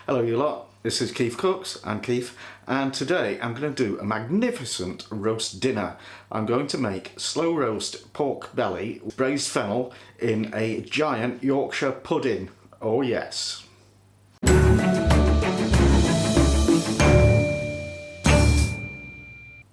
Hello you lot, this is KeefCooks, I'm Keef, and today I'm going to do a magnificent roast dinner. I'm going to make slow roast pork belly, braised fennel in a giant Yorkshire pudding. Oh yes.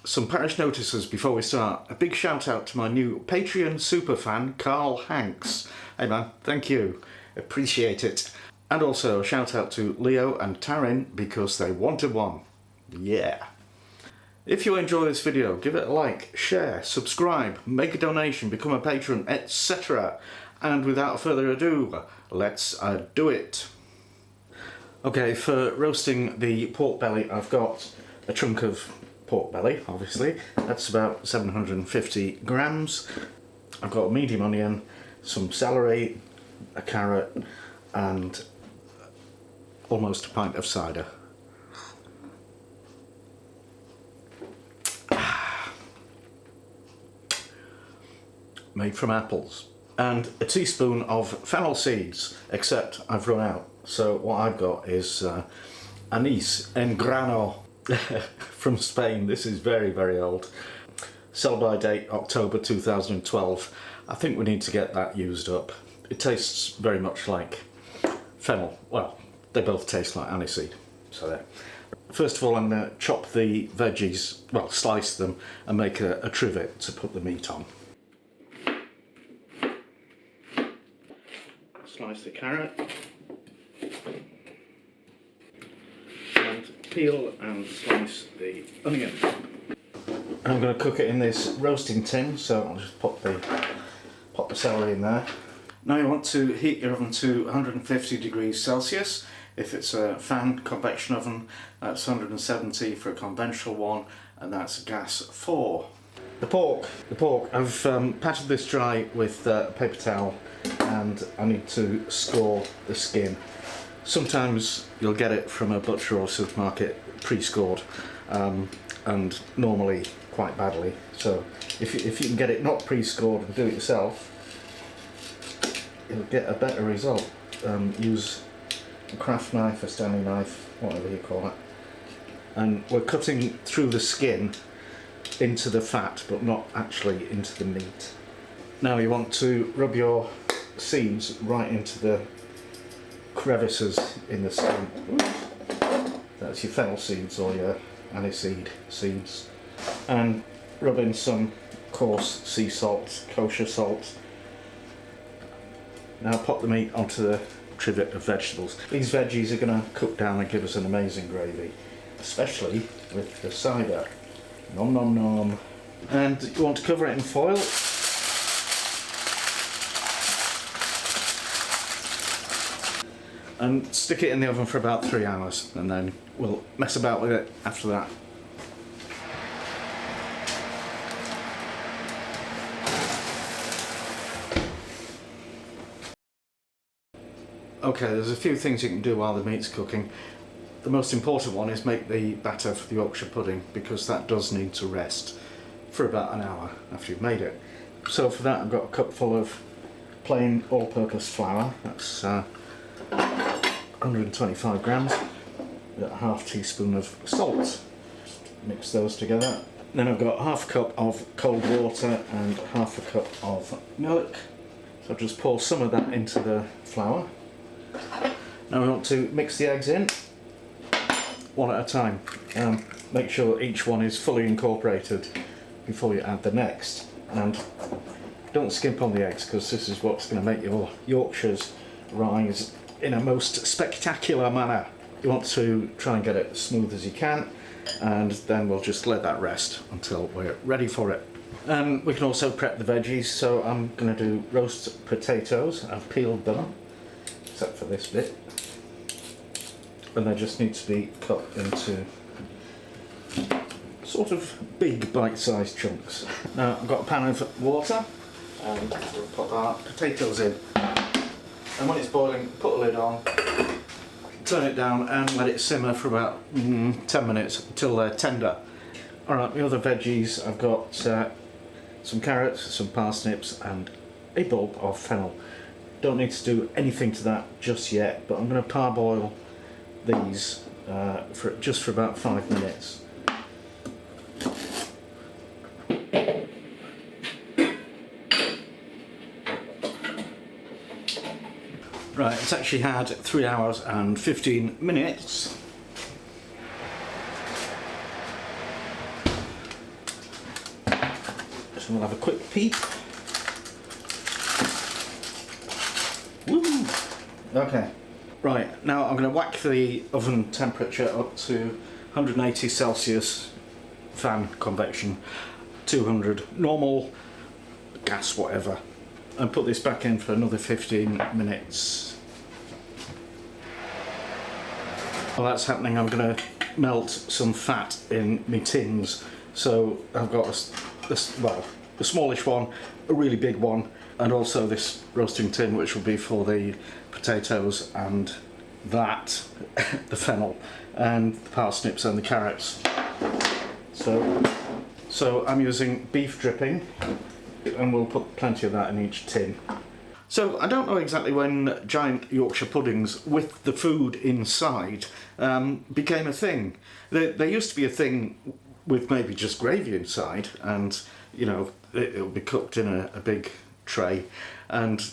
Some parish notices before we start. A big shout out to my new Patreon superfan, Carl Hanks. Hey man, thank you. Appreciate it. And also a shout out to Leo and Taryn because they wanted one. Yeah. If you enjoy this video, give it a like, share, subscribe, make a donation, become a patron, etc. And without further ado, let's do it. Okay, for roasting the pork belly, I've got a chunk of pork belly, obviously. That's about 750 grams. I've got a medium onion, some celery, a carrot, and almost a pint of cider. Made from apples. And a teaspoon of fennel seeds, except I've run out. So what I've got is anise en grano from Spain. This is very, very old. Sell by date October 2012. I think we need to get that used up. It tastes very much like fennel. Well, they both taste like aniseed. So there. First of all, I'm going to chop the veggies, well, slice them and make a trivet to put the meat on. Slice the carrot. And peel and slice the onion. I'm going to cook it in this roasting tin, so I'll just pop the celery in there. Now you want to heat your oven to 150 degrees Celsius. If it's a fan convection oven, that's 170 for a conventional one, and that's gas 4. The pork, I've patted this dry with a paper towel, and I need to score the skin. Sometimes you'll get it from a butcher or supermarket pre-scored, and normally quite badly. So if you can get it not pre-scored and do it yourself, you'll get a better result. Use a craft knife, a Stanley knife, whatever you call it. And we're cutting through the skin into the fat, but not actually into the meat. Now you want to rub your seeds right into the crevices in the skin. That's your fennel seeds or your aniseed seeds. And rub in some coarse sea salt, kosher salt. Now pop the meat onto the trivet of vegetables. These veggies are going to cook down and give us an amazing gravy, especially with the cider. Nom nom nom. And you want to cover it in foil. And stick it in the oven for about 3 hours, and then we'll mess about with it after that. Okay, there's a few things you can do while the meat's cooking. The most important one is make the batter for the Yorkshire pudding, because that does need to rest for about an hour after you've made it. So for that I've got a cup full of plain all-purpose flour. That's 125 grams. Got a half teaspoon of salt. Mix those together. Then I've got half a cup of cold water and half a cup of milk. So I'll just pour some of that into the flour. Now we want to mix the eggs in one at a time. Make sure each one is fully incorporated before you add the next. And don't skimp on the eggs, because this is what's going to make your Yorkshires rise in a most spectacular manner. You want to try and get it as smooth as you can, and then we'll just let that rest until we're ready for it. And we can also prep the veggies, so I'm going to do roast potatoes. I've peeled them, except for this bit. And they just need to be cut into sort of big bite-sized chunks. Now I've got a pan of water, and we'll put our potatoes in. And when it's boiling, put a lid on, turn it down and let it simmer for about 10 minutes until they're tender. Alright, the other veggies, I've got some carrots, some parsnips and a bulb of fennel. Don't need to do anything to that just yet, but I'm going to parboil these just for about 5 minutes. Right, it's actually had 3 hours and 15 minutes. So we'll have a quick peep. Woo! Okay. Right, now I'm going to whack the oven temperature up to 180 Celsius, fan convection, 200 normal, gas whatever, and put this back in for another 15 minutes. While that's happening, I'm going to melt some fat in my tins. So I've got a smallish one, a really big one, and also this roasting tin which will be for the potatoes and that, the fennel, and the parsnips and the carrots. So I'm using beef dripping, and we'll put plenty of that in each tin. So I don't know exactly when giant Yorkshire puddings with the food inside became a thing. There used to be a thing with maybe just gravy inside, and you know, it'll be cooked in a big tray and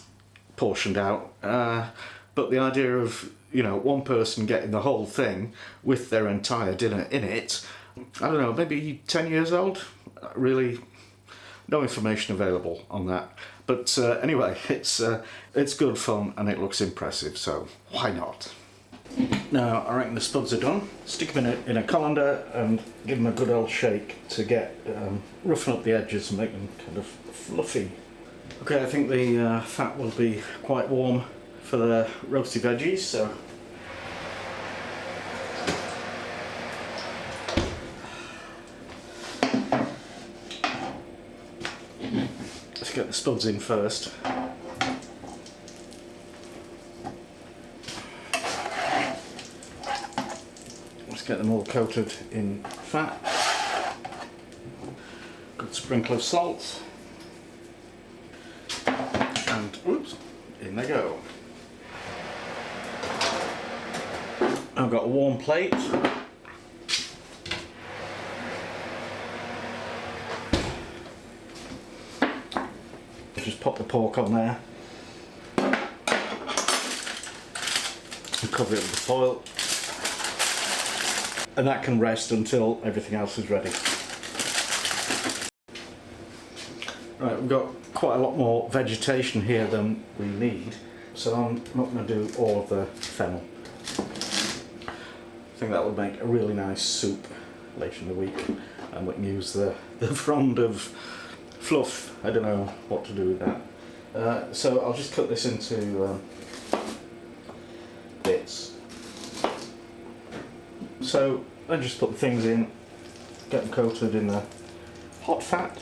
portioned out. But the idea of, you know, one person getting the whole thing with their entire dinner in it, I don't know, maybe 10 years old? Really, no information available on that. But anyway, it's good fun and it looks impressive, so why not? Now, I reckon the spuds are done. Stick them in a colander and give them a good old shake to get roughen up the edges and make them kind of fluffy. Okay, I think the fat will be quite warm for the roasty veggies, so let's get the spuds in first. Let's get them all coated in fat. Good sprinkle of salt. And oops, in they go. I've got a warm plate. Just pop the pork on there and cover it with the foil, and that can rest until everything else is ready. Right, we've got quite a lot more vegetation here than we need, so I'm not going to do all of the fennel. I think that would make a really nice soup later in the week, and we can use the frond of fluff. I don't know what to do with that. So I'll just cut this into bits. So I just put the things in, get them coated in the hot fat.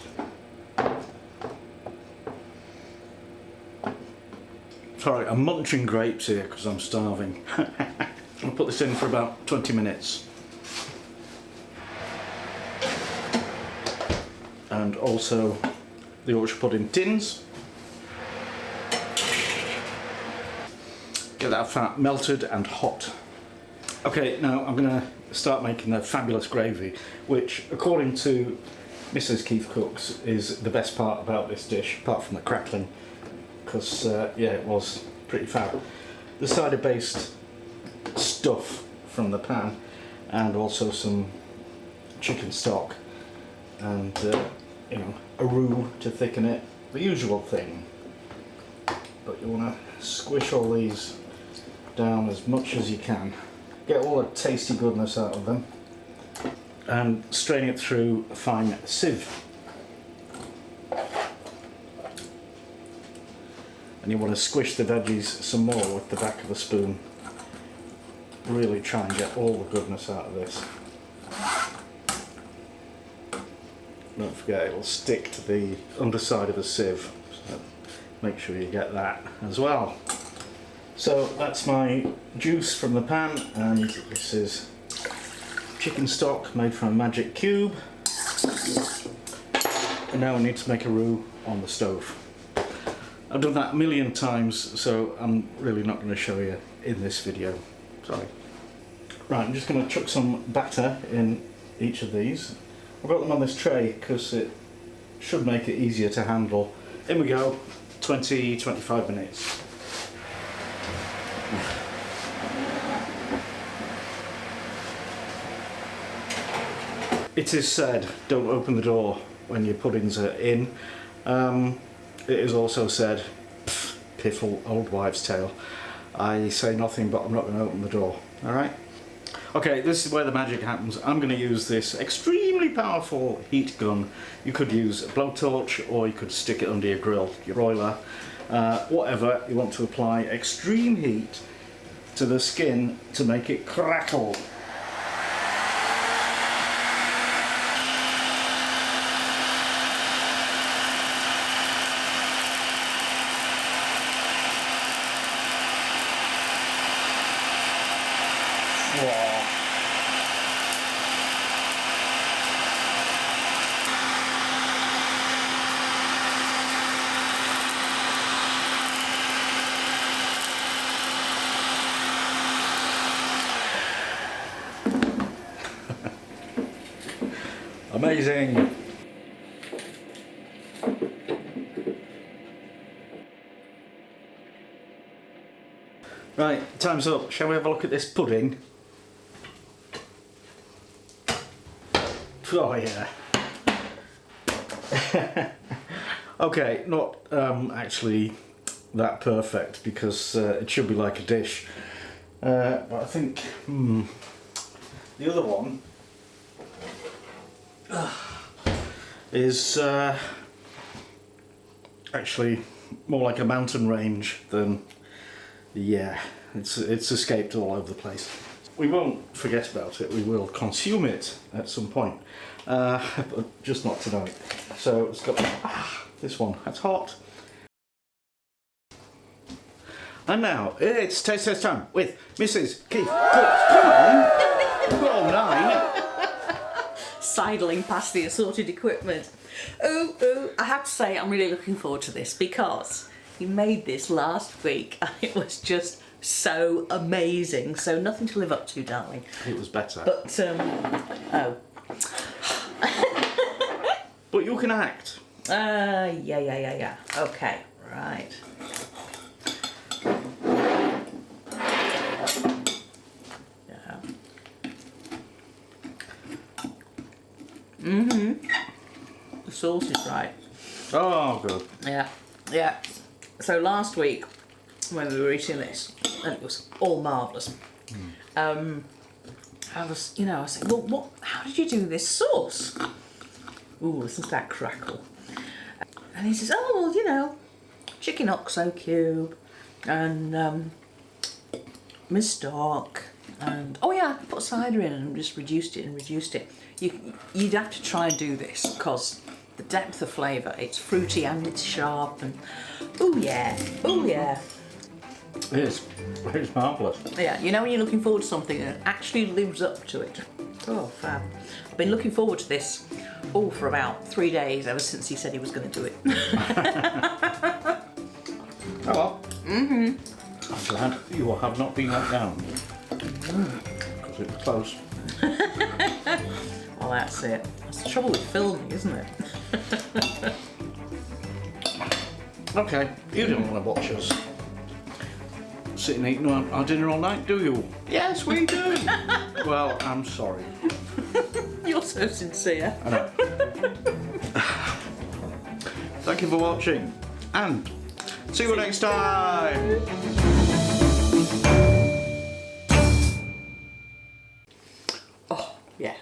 Sorry, I'm munching grapes here because I'm starving. I'll put this in for about 20 minutes. And also the Yorkshire pudding tins. Get that fat melted and hot. Okay, now I'm going to start making the fabulous gravy, which according to Mrs. KeefCooks is the best part about this dish, apart from the crackling, because yeah, it was pretty fab. The cider based stuff from the pan, and also some chicken stock, and you know, a roux to thicken it, the usual thing. But you want to squish all these down as much as you can, get all the tasty goodness out of them, and strain it through a fine sieve. And you want to squish the veggies some more with the back of a spoon. Really try and get all the goodness out of this. Don't forget, it will stick to the underside of a sieve, so make sure you get that as well. So that's my juice from the pan, and this is chicken stock made from a magic cube. And now I need to make a roux on the stove. I've done that a million times, so I'm really not going to show you in this video. Sorry. Right, I'm just going to chuck some batter in each of these. I've got them on this tray because it should make it easier to handle. In we go, 20-25 minutes. It is said, don't open the door when your puddings are in. It is also said, piffle old wives' tale. I say nothing, but I'm not going to open the door. Alright? Okay, this is where the magic happens. I'm going to use this extremely powerful heat gun. You could use a blowtorch, or you could stick it under your grill, your broiler, whatever. You want to apply extreme heat to the skin to make it crackle. Amazing! Right, time's up. Shall we have a look at this pudding? Oh yeah. Okay, not actually that perfect because it should be like a dish. But I think the other one is actually more like a mountain range than, yeah, it's escaped all over the place. We won't forget about it, we will consume it at some point, but just not tonight. So it's got this one, that's hot. And now it's taste test time with Mrs. KeefCooks. Come on, we've got all 9. Sidling past the assorted equipment. Oh, I have to say I'm really looking forward to this because you made this last week and it was just so amazing. So nothing to live up to, darling. It was better. But, oh. But you can act. Yeah. Okay, right. The sauce is right. Oh, good. Yeah. So last week, when we were eating this, and it was all marvellous. I was saying, well, how did you do this sauce? Ooh, listen to that crackle. And he says, oh, well, chicken oxo cube, and Miss stock, and oh yeah, I put cider in and just reduced it. You'd have to try and do this because the depth of flavour, it's fruity and it's sharp and oh yeah. It's marvellous. Yeah, when you're looking forward to something that actually lives up to it. Oh, fab. I've been looking forward to this for about 3 days ever since he said he was going to do it. Oh well. I'm glad you have not been let down. Because it was close. Well, that's it. That's the trouble with filming, isn't it? Okay, you don't want to watch us sitting eating our dinner all night, do you? Yes, we do. Well, I'm sorry. You're so sincere. I know. Thank you for watching, and see you next time. Oh, yeah.